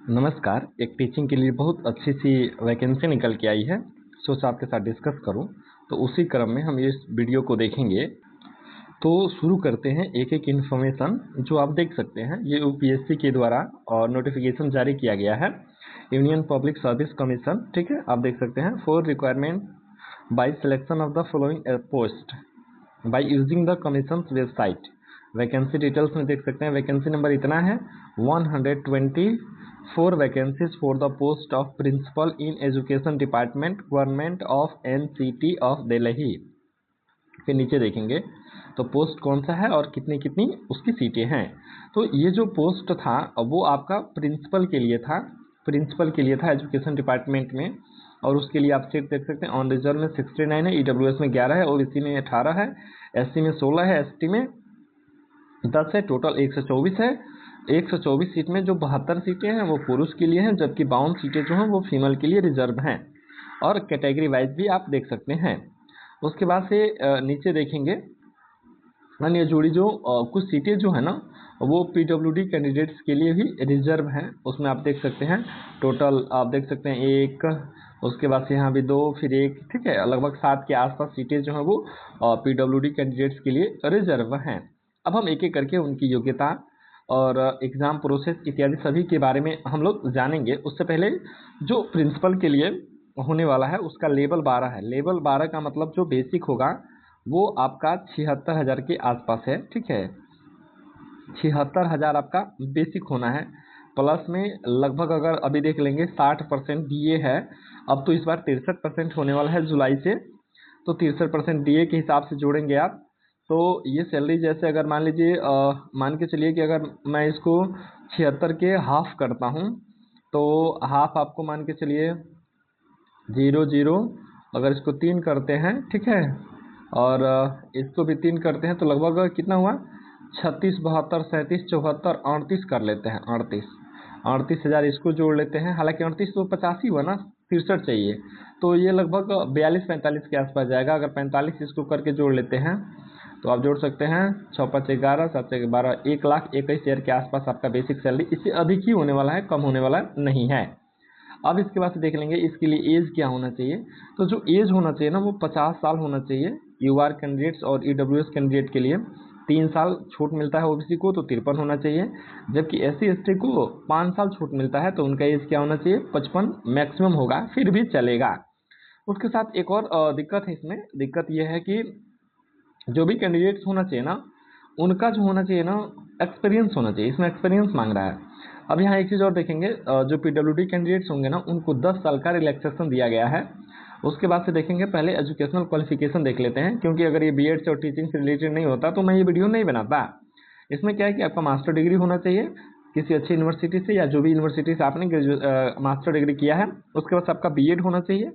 नमस्कार। एक टीचिंग के लिए बहुत अच्छी सी वैकेंसी निकल के आई है, सोचा आपके साथ डिस्कस करूं। तो उसी क्रम में हम इस वीडियो को देखेंगे। तो शुरू करते हैं एक एक इन्फॉर्मेशन जो आप देख सकते हैं। ये यूपीएससी के द्वारा और नोटिफिकेशन जारी किया गया है, यूनियन पब्लिक सर्विस कमीशन। ठीक है, आप देख सकते हैं। For requirement by selection of the following post by using the commission website. Vacancy details में देख सकते हैं। वैकेंसी नंबर इतना है 124 vacancies for the post of principal in education department government of NCT of Delhi. फिर नीचे देखेंगे तो पोस्ट कौन सा है और कितनी कितनी उसकी सीटें हैं। तो ये जो पोस्ट था वो आपका प्रिंसिपल के लिए था, एजुकेशन डिपार्टमेंट में। और उसके लिए आप सीट देख सकते हैं। ऑन रिजर्व में 69 है, ईडब्ल्यूएस में 11 है, ओबीसी में 18 है, एससी में 16 है, एसटी में 10 है। टोटल 124 है। 124 सीट में जो 72 सीटें हैं वो पुरुष के लिए हैं, जबकि 52 सीटें जो हैं वो फीमेल के लिए रिजर्व हैं। और कैटेगरी वाइज भी आप देख सकते हैं। उसके बाद से नीचे देखेंगे अन्य जोड़ी जो कुछ सीटें जो है ना वो पीडब्ल्यूडी कैंडिडेट्स के लिए भी रिजर्व हैं। उसमें आप देख सकते हैं टोटल आप देख सकते हैं 1, उसके बाद से यहाँ भी 2, फिर 1। ठीक है, लगभग 7 के आसपास सीटें जो हैं वो पीडब्ल्यूडी कैंडिडेट्स के लिए रिजर्व हैं। अब हम एक एक करके उनकी योग्यता और एग्ज़ाम प्रोसेस इत्यादि सभी के बारे में हम लोग जानेंगे। उससे पहले जो प्रिंसिपल के लिए होने वाला है उसका लेवल 12 है। लेवल 12 का मतलब जो बेसिक होगा वो आपका 76,000 के आसपास है। ठीक है, 76,000 आपका बेसिक होना है। प्लस में लगभग अगर अभी देख लेंगे 60% डीए है। अब तो इस बार 63% होने वाला है जुलाई से, तो 63% डीए के हिसाब से जोड़ेंगे आप। तो ये सैलरी जैसे अगर मान लीजिए मान के चलिए कि अगर मैं इसको 76 के हाफ करता हूँ तो हाफ आपको मान के चलिए 0 अगर इसको 3 करते हैं, ठीक है, और इसको भी 3 करते हैं तो लगभग कितना हुआ 36, 72, 37, 74, 38 कर लेते हैं। 38,000 इसको जोड़ लेते हैं। हालांकि 38 तो 85 हुआ ना, 63 चाहिए, तो ये लगभग 42-45 के आसपास जाएगा। अगर 45 इसको करके जोड़ लेते हैं तो आप जोड़ सकते हैं 6, 5, 11, 7, 6, 12, 1,21,000 के आसपास आपका बेसिक सैलरी। इससे अधिक ही होने वाला है, कम होने वाला नहीं है। अब इसके बाद से देख लेंगे इसके लिए एज क्या होना चाहिए। तो जो एज होना चाहिए ना वो 50 साल होना चाहिए यूआर कैंडिडेट्स और ईडब्ल्यूएस कैंडिडेट के लिए। 3 साल छूट मिलता है ओबीसी को, तो 53 होना चाहिए। जबकि एससी एसटी को 5 साल छूट मिलता है, तो उनका एज क्या होना चाहिए 55 मैक्सिमम होगा, फिर भी चलेगा। उसके साथ एक और दिक्कत है इसमें। दिक्कत यह है कि जो भी कैंडिडेट्स होना चाहिए ना उनका जो होना चाहिए ना एक्सपीरियंस होना चाहिए। इसमें एक्सपीरियंस मांग रहा है। अब यहाँ एक चीज़ और देखेंगे, जो पीडब्ल्यूडी कैंडिडेट्स होंगे ना उनको 10 साल का रिलैक्सेशन दिया गया है। उसके बाद से देखेंगे, पहले एजुकेशनल क्वालिफिकेशन देख लेते हैं, क्योंकि अगर ये बीएड से और टीचिंग से रिलेटेड नहीं होता तो मैं ये वीडियो नहीं बनाता। इसमें क्या है कि आपका मास्टर डिग्री होना चाहिए किसी अच्छी यूनिवर्सिटी से, या जो भी यूनिवर्सिटी से आपने मास्टर डिग्री किया है। उसके बाद आपका बीएड होना चाहिए।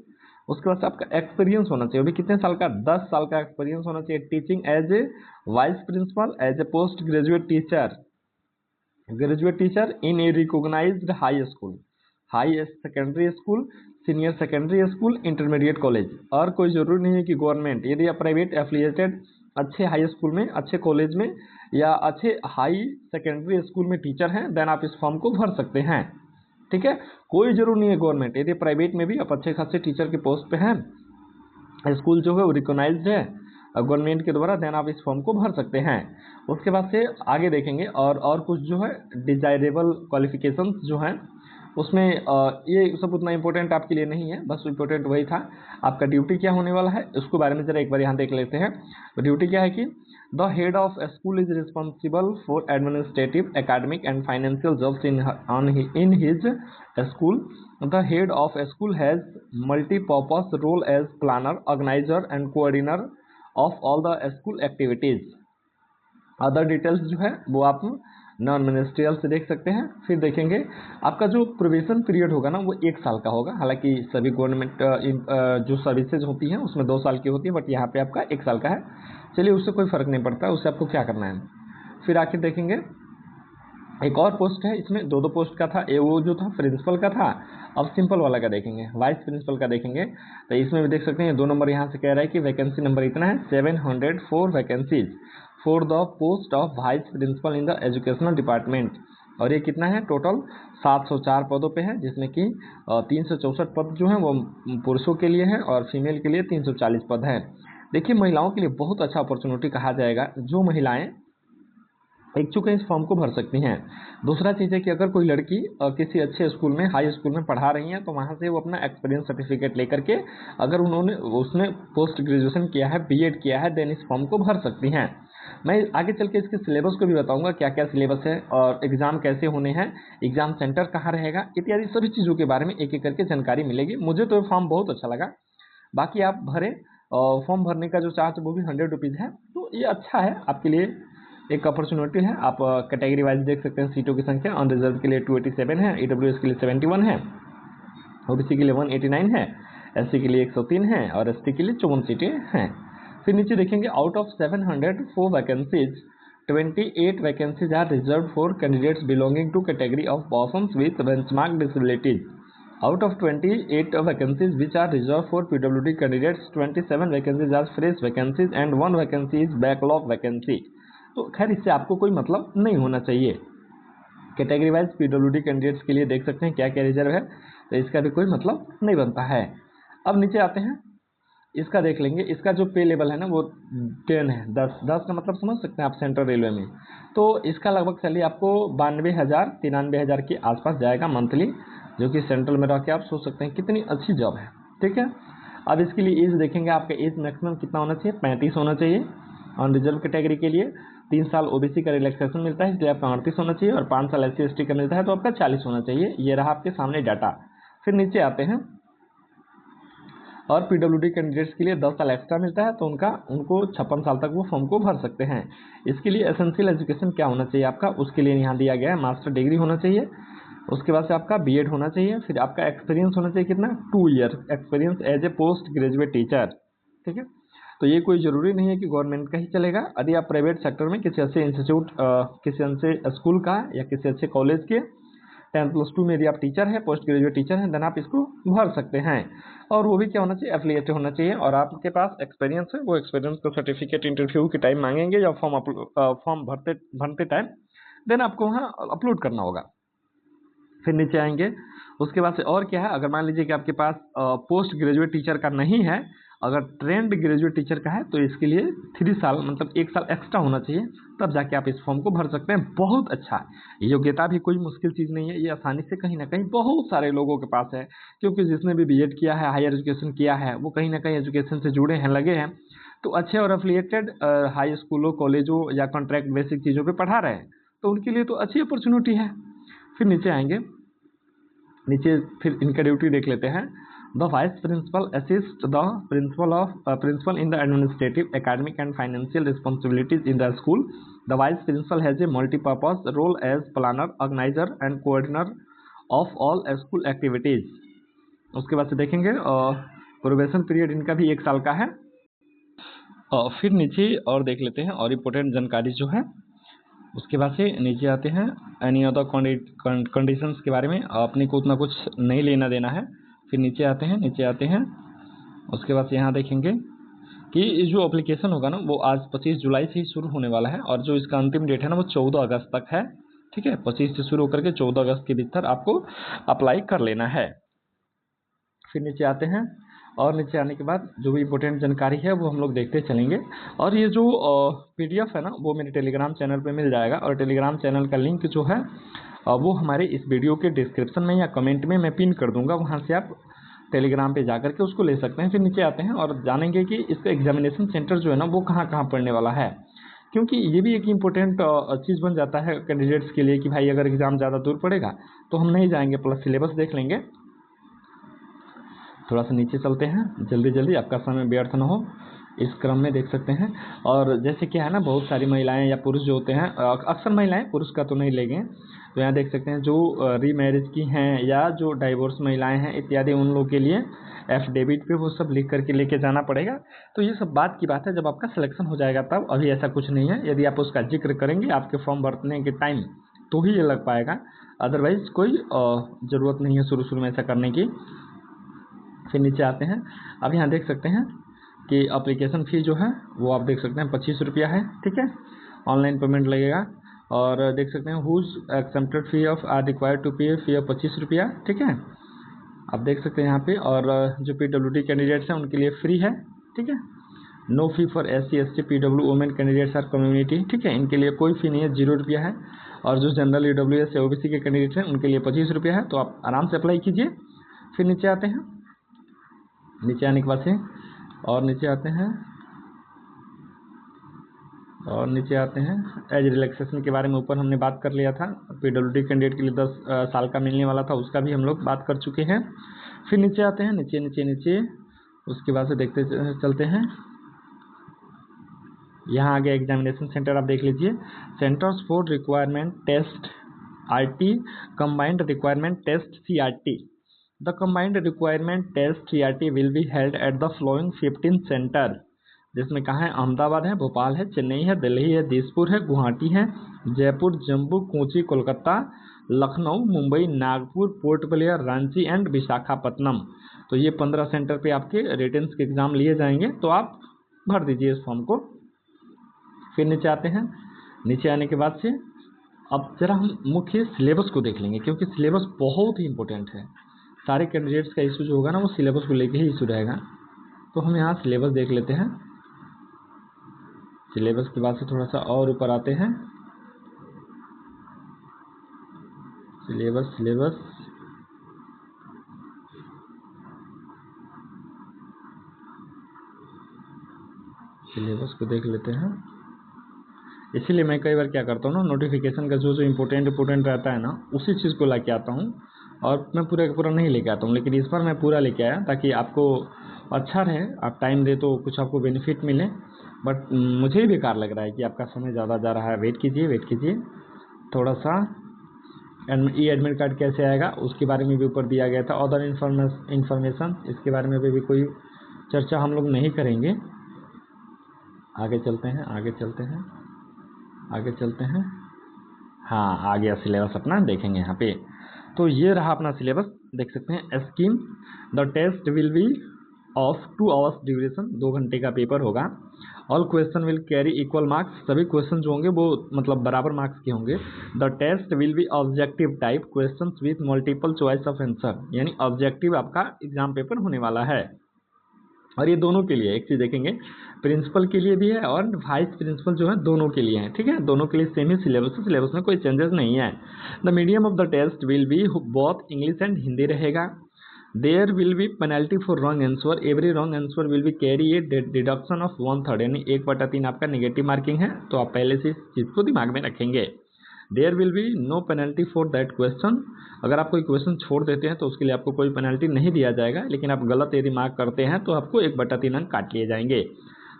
उसके बाद आपका एक्सपीरियंस होना चाहिए, अभी कितने साल का 10 साल का एक्सपीरियंस होना चाहिए teaching as a vice principal, as a post graduate teacher in a recognised high school, high secondary school, senior secondary school, intermediate college. और कोई जरूरी नहीं है कि गवर्नमेंट, यदि आप प्राइवेट एफिलिएटेड अच्छे हाई स्कूल में, अच्छे कॉलेज में या अच्छे हाई सेकेंडरी स्कूल में टीचर हैं, देन आप इस फॉर्म को भर सकते हैं। ठीक है, कोई जरूर नहीं है गवर्नमेंट, यदि प्राइवेट में भी आप अच्छे खासे टीचर के पोस्ट पे हैं, स्कूल जो है वो रिकॉग्नाइज्ड है गवर्नमेंट के द्वारा, देन आप इस फॉर्म को भर सकते हैं। उसके बाद से आगे देखेंगे और कुछ जो है डिजायरेबल क्वालिफिकेशंस जो हैं उसमें ये सब उतना इंपॉर्टेंट आपके लिए नहीं है, बस इंपॉर्टेंट वही था। आपका ड्यूटी क्या होने वाला है उसके बारे में जरा एक बार यहाँ देख लेते हैं। ड्यूटी क्या है कि the head of school is responsible for administrative, academic and financial jobs in his school. The head of a school has multi-purpose role as planner, organizer and coordinator of all the school activities. Other details जो है वो आप non ministerial से देख सकते हैं। फिर देखेंगे आपका जो प्रोबेशन पीरियड होगा ना वो 1 साल का होगा। हालांकि सभी गवर्नमेंट जो सर्विसेज होती हैं उसमें 2 साल की होती है, बट यहाँ पे आपका 1 साल का है। चलिए, उससे कोई फ़र्क नहीं पड़ता, उससे आपको क्या करना है। फिर आखिर देखेंगे एक और पोस्ट है, इसमें 2 पोस्ट का था। वो जो था प्रिंसिपल का था। अब सिंपल वाला का देखेंगे, वाइस प्रिंसिपल का देखेंगे। तो इसमें भी देख सकते हैं 2 नंबर यहाँ से कह रहा है कि वैकेंसी नंबर इतना है 704 vacancies for the post of vice principal in the educational department. और ये कितना है टोटल 704 पदों पे है, जिसमें कि 364 पद जो हैं वो पुरुषों के लिए हैं और फीमेल के लिए 340 पद हैं। देखिए महिलाओं के लिए बहुत अच्छा अपॉर्चुनिटी कहा जाएगा, जो महिलाएं इच्छुक है इस फॉर्म को भर सकती हैं। दूसरा चीज़ है कि अगर कोई लड़की किसी अच्छे स्कूल में हाई स्कूल में पढ़ा रही हैं तो वहाँ से वो अपना एक्सपीरियंस सर्टिफिकेट लेकर के अगर उसने पोस्ट ग्रेजुएशन किया है, बीएड किया है, देन इस फॉर्म को भर सकती हैं। मैं आगे चल के इसके सिलेबस को भी बताऊंगा, क्या क्या सिलेबस है और एग्ज़ाम कैसे होने हैं, एग्ज़ाम सेंटर कहाँ रहेगा, इत्यादि सभी चीज़ों के बारे में एक एक करके जानकारी मिलेगी। मुझे तो फॉर्म बहुत अच्छा लगा। बाकी आप भरें, फॉर्म भरने का जो चार्ज वो भी 100 रुपीज़ है, तो ये अच्छा है आपके लिए, एक अपॉर्चुनिटी है। आप कैटेगरी वाइज देख सकते हैं सीटों की संख्या, ऑन रिजर्व के लिए 287 है, ईडब्ल्यूएस के लिए 71 है, ओबीसी के लिए 189 है, एससी के लिए 103 है और एसटी के लिए 54 सीटें हैं। फिर नीचे देखेंगे out of 704 vacancies 28 vacancies are reserve for candidates belonging to category of persons with benchmark disabilities. Out of 28 vacancies which are reserved for PWD candidates, 27 vacancies are fresh vacancies and 1 vacancy is backlog vacancy। तो खैर इससे आपको कोई मतलब नहीं होना चाहिए। Category wise PWD candidates के लिए देख सकते हैं क्या क्या रिजर्व है, तो इसका भी कोई मतलब नहीं बनता है। अब नीचे आते हैं, इसका देख लेंगे। इसका जो पे लेवल है ना वो 10 है, 10 का मतलब समझ सकते हैं आप सेंट्रल रेलवे में। तो इसका लगभग सैलरी आपको 92,000-93,000 के आसपास जाएगा मंथली, जो कि सेंट्रल में रह के आप सोच सकते हैं कितनी अच्छी जॉब है। ठीक है, अब इसके लिए एज देखेंगे, आपका एज मैक्सिमम कितना होना चाहिए, 35 होना चाहिए। ऑन रिजर्व कैटेगरी के लिए 3 साल ओबीसी का रिलैक्सेशन मिलता है, इसलिए आपका 38 होना चाहिए, और 5 साल SC ST का मिलता है तो आपका 40 होना चाहिए। ये रहा आपके सामने डाटा। फिर नीचे आते हैं, और PWD कैंडिडेट्स के लिए 10 साल एक्स्ट्रा मिलता है, तो उनको 56 साल तक वो फॉर्म को भर सकते हैं। इसके लिए एसेंशियल एजुकेशन क्या होना चाहिए आपका, उसके लिए यहाँ दिया गया है मास्टर डिग्री होना चाहिए, उसके बाद से आपका बीएड होना चाहिए, फिर आपका एक्सपीरियंस होना चाहिए कितना, 2 year experience as a post graduate teacher. ठीक है, तो ये कोई ज़रूरी नहीं है कि गवर्नमेंट का ही चलेगा। यदि आप प्राइवेट सेक्टर में किसी अच्छे इंस्टीट्यूट, किसी अच्छे स्कूल का या किसी अच्छे कॉलेज के 10+2 में यदि आप टीचर हैं, पोस्ट ग्रेजुएट टीचर हैं, देन आप इसको भर सकते हैं। और वो भी क्या होना चाहिए, एफिलिएटेड होना चाहिए, और आपके पास एक्सपीरियंस है, वो एक्सपीरियंस को सर्टिफिकेट इंटरव्यू के टाइम मांगेंगे या फॉर्म भरते टाइम, देन आपको वहाँ अपलोड करना होगा। फिर नीचे आएंगे, उसके बाद से और क्या है, अगर मान लीजिए कि आपके पास पोस्ट ग्रेजुएट टीचर का नहीं है, अगर ट्रेंड ग्रेजुएट टीचर का है, तो इसके लिए 3 साल मतलब 1 साल एक्स्ट्रा होना चाहिए, तब जाके आप इस फॉर्म को भर सकते हैं। बहुत अच्छा, योग्यता भी कोई मुश्किल चीज़ नहीं है, ये आसानी से कहीं ना कहीं बहुत सारे लोगों के पास है, क्योंकि जिसने भी बीएड किया है, हायर एजुकेशन किया है, वो कहीं ना कहीं एजुकेशन से जुड़े हैं, लगे हैं, तो अच्छे और एफिलिएटेड हाई स्कूलों, कॉलेजों या कॉन्ट्रैक्ट बेसिक चीज़ों पर पढ़ा रहे हैं, तो उनके लिए तो अच्छी अपॉर्चुनिटी है। फिर नीचे आएंगे, नीचे फिर इनका ड्यूटी देख लेते हैं। The vice principal assist the principal in the administrative, academic and financial responsibilities in the school. The vice principal has a multipurpose role as planner, organiser and coordinator of all school activities. उसके बाद से देखेंगे probation period इनका भी 1 साल का है। फिर नीचे और देख लेते हैं और इम्पोर्टेंट जानकारी जो है, उसके बाद से नीचे आते हैं एनी अदर कंडीशंस के बारे में, अपने को उतना कुछ नहीं लेना देना है। फिर नीचे आते हैं, उसके बाद से यहाँ देखेंगे कि जो एप्लीकेशन होगा ना वो आज 25 जुलाई से ही शुरू होने वाला है, और जो इसका अंतिम डेट है ना वो 14 अगस्त तक है। ठीक है, 25 से शुरू होकर के 14 अगस्त के भीतर आपको अप्लाई कर लेना है। फिर नीचे आते हैं, और नीचे आने के बाद जो भी इम्पोर्टेंट जानकारी है वो हम लोग देखते चलेंगे। और ये जो PDF है ना वो मेरे टेलीग्राम चैनल पे मिल जाएगा, और टेलीग्राम चैनल का लिंक जो है वो हमारे इस वीडियो के डिस्क्रिप्शन में या कमेंट में मैं पिन कर दूंगा, वहाँ से आप टेलीग्राम पे जाकर के उसको ले सकते हैं। फिर नीचे आते हैं और जानेंगे कि इसका एग्जामिनेशन सेंटर जो है ना वो कहाँ पड़ने वाला है, क्योंकि ये भी एक इम्पोर्टेंट चीज़ बन जाता है कैंडिडेट्स के लिए कि भाई अगर एग्ज़ाम ज़्यादा दूर पड़ेगा तो हम नहीं जाएंगे, प्लस सिलेबस देख लेंगे। थोड़ा सा नीचे चलते हैं, जल्दी आपका समय व्यर्थ न हो, इस क्रम में देख सकते हैं। और जैसे क्या है ना, बहुत सारी महिलाएं या पुरुष जो होते हैं, अक्सर महिलाएं, पुरुष का तो नहीं लेंगे, तो यहाँ देख सकते हैं जो रीमैरिज की हैं या जो डाइवोर्स महिलाएं हैं इत्यादि, उन लोगों के लिए एफिडेविट पे वो सब लिख करके लेके जाना पड़ेगा। तो ये सब बात की बात है जब आपका सिलेक्शन हो जाएगा तब, अभी ऐसा कुछ नहीं है। यदि आप उसका जिक्र करेंगे आपके फॉर्म भरने के टाइम तो ही ये लग पाएगा, अदरवाइज कोई ज़रूरत नहीं है शुरू में ऐसा करने की। फिर नीचे आते हैं, अब यहाँ देख सकते हैं कि एप्लीकेशन फ़ी जो है वो आप देख सकते हैं 25 रुपया है। ठीक है, ऑनलाइन पेमेंट लगेगा। और देख सकते हैं whose accepted fee of or required to pay fee of 25 रुपया, ठीक है, आप देख सकते हैं यहाँ पे। और जो PWD कैंडिडेट्स हैं उनके लिए फ्री है, ठीक है। No fee for SC ST PW women candidates or community, ठीक है, इनके लिए कोई फ़ी नहीं है, 0 रुपया है। और जो जनरल EWS या OBC के कैंडिडेट हैं उनके लिए 25 रुपया है। तो आप आराम से अप्लाई कीजिए। फिर नीचे आते हैं, नीचे आने के बाद से और नीचे आते हैं एज रिलैक्सेशन के बारे में ऊपर हमने बात कर लिया था। PWD कैंडिडेट के लिए 10 साल का मिलने वाला था, उसका भी हम लोग बात कर चुके हैं। फिर नीचे आते हैं, नीचे उसके बाद से देखते चलते हैं। यहाँ आगे एग्जामिनेशन सेंटर आप देख लीजिए, centres for requirement test RT combined requirement test CRT। The combined requirement test CRT will be held at the following 15 centre, जिसमें कहाँ है, अहमदाबाद है, भोपाल है, चेन्नई है, दिल्ली है, दिसपुर है, गुवाहाटी है, Jaipur, Jammu, Kochi, Kolkata, Lucknow, Mumbai, Nagpur, port Blair, Ranchi and Visakhapatnam. तो ये 15 सेंटर पे आपके रिटन्स के एग्ज़ाम लिए जाएंगे, तो आप भर दीजिए इस फॉर्म को। फिर नीचे आते हैं, नीचे आने के बाद से अब जरा हम मुख्य सिलेबस को देख लेंगे, क्योंकि सिलेबस बहुत ही इंपॉर्टेंट है। सारे कैंडिडेट्स का इशू जो होगा ना वो सिलेबस को लेके ही इशू रहेगा। तो हम यहाँ सिलेबस देख लेते हैं। सिलेबस के बाद से थोड़ा सा और ऊपर आते हैं, सिलेबस को देख लेते हैं। इसीलिए मैं कई बार क्या करता हूँ ना, नोटिफिकेशन का जो इम्पोर्टेंट रहता है ना, उसी चीज़ को लेके आता हूँ, और मैं पूरा का पूरा नहीं लेके आता हूँ। लेकिन इस बार मैं पूरा लेके आया ताकि आपको अच्छा रहे, आप टाइम दे तो कुछ आपको बेनिफिट मिले। बट मुझे ही बेकार लग रहा है कि आपका समय ज़्यादा जा रहा है। वेट कीजिए थोड़ा सा। एडमिट कार्ड कैसे आएगा उसके बारे में भी ऊपर दिया गया था। अदर इन्फॉर्मेशन, इसके बारे में भी कोई चर्चा हम लोग नहीं करेंगे। आगे चलते हैं। हाँ, आ गया सिलेबस अपना, देखेंगे यहाँ पे। तो ये रहा अपना सिलेबस, देख सकते हैं। Scheme, the test will be of 2 hours duration, 2 घंटे का पेपर होगा। All question will carry equal marks, सभी क्वेश्चन जो होंगे वो मतलब बराबर मार्क्स के होंगे। The test will be objective type question with multiple choice of answer, यानी ऑब्जेक्टिव आपका एग्जाम पेपर होने वाला है। और ये दोनों के लिए, एक चीज़ देखेंगे, प्रिंसिपल के लिए भी है और वाइस प्रिंसिपल जो है दोनों के लिए है, ठीक है। दोनों के लिए सेम ही सिलेबस में कोई चेंजेस नहीं है। The medium of the test will be both English and Hindi रहेगा। There will be penalty for wrong answer, every wrong answer will be carry a deduction of 1/3, यानी 1/3 आपका नेगेटिव मार्किंग है। तो आप पहले से इस चीज़ को दिमाग में रखेंगे। There will be no penalty for that question, अगर आप कोई क्वेश्चन छोड़ देते हैं तो उसके लिए आपको कोई पेनल्टी नहीं दिया जाएगा, लेकिन आप गलत यदि मार्क करते हैं तो आपको 1/3 अंक काट लिए जाएंगे।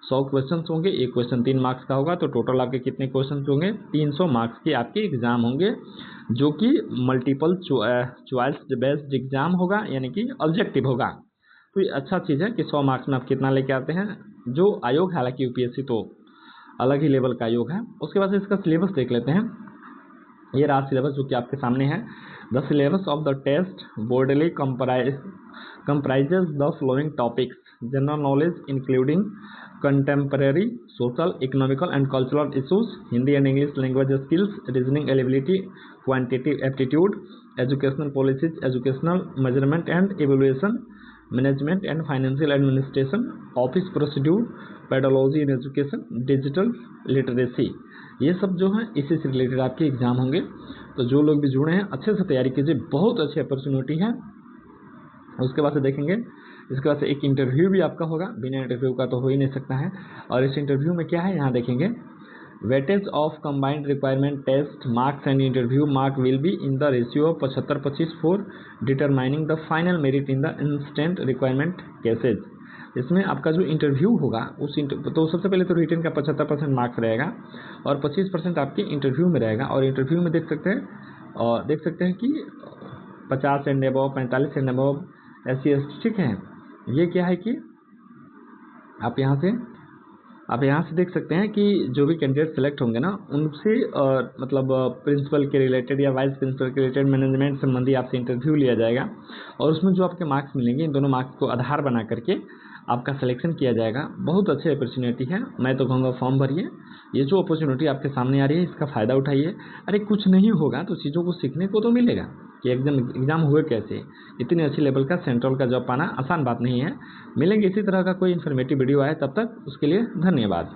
100 क्वेश्चन होंगे, एक क्वेश्चन 3 मार्क्स का होगा, तो टोटल आपके कितने क्वेश्चन होंगे, 300 मार्क्स के आपके एग्जाम होंगे, जो कि मल्टीपल चॉइस बेस्ड एग्जाम होगा, यानी कि ऑब्जेक्टिव होगा। तो ये अच्छा चीज़ है कि 100 मार्क्स में आप कितना लेके आते हैं। जो आयोग, हालांकि UPSC तो अलग ही लेवल का आयोग है। उसके बाद इसका सिलेबस देख लेते हैं। ये रहा सिलेबस जो कि आपके सामने है। The syllabus of the test broadly comprises the following topics: general knowledge including contemporary social, economical and cultural issues, Hindi and English language skills, reasoning ability, quantitative aptitude, educational policies, educational measurement and evaluation, management and financial administration, office procedure, pedology in education, digital literacy. ये सब जो है इसी से related आपके exam होंगे। तो जो लोग भी जुड़े हैं अच्छे से तैयारी कीजिए, बहुत अच्छी अपॉर्चुनिटी है। उसके बाद से देखेंगे, इसके बाद से एक इंटरव्यू भी आपका होगा, बिना इंटरव्यू का तो हो ही नहीं सकता है। और इस इंटरव्यू में क्या है यहाँ देखेंगे, weightage of combined requirement test marks and interview mark will be in the ratio of 75-25 for determining the final merit in the instant requirement cases. इसमें आपका जो इंटरव्यू होगा तो सबसे पहले तो रिटन का 75% मार्क्स रहेगा और 25% आपके इंटरव्यू में रहेगा। और इंटरव्यू में देख सकते हैं कि 50 and above, 45 and above SC ST, ठीक है। ये क्या है कि आप यहाँ से देख सकते हैं कि जो भी कैंडिडेट सेलेक्ट होंगे ना, उनसे मतलब प्रिंसिपल के रिलेटेड या वाइस प्रिंसिपल के रिलेटेड मैनेजमेंट संबंधी आपसे इंटरव्यू लिया जाएगा। और उसमें जो आपके मार्क्स मिलेंगे, इन दोनों मार्क्स को आधार बना करके आपका सिलेक्शन किया जाएगा। बहुत अच्छी अपॉर्चुनिटी है, मैं तो कहूँगा फॉर्म भरिए। ये जो अपॉर्चुनिटी आपके सामने आ रही है इसका फ़ायदा उठाइए। अरे कुछ नहीं होगा तो चीज़ों को सीखने को तो मिलेगा कि एग्ज़ाम हुए कैसे। इतनी अच्छी लेवल का सेंट्रल का जॉब पाना आसान बात नहीं है। मिलेंगे इसी तरह का कोई इन्फॉर्मेटिव वीडियो आए, तब तक उसके लिए धन्यवाद।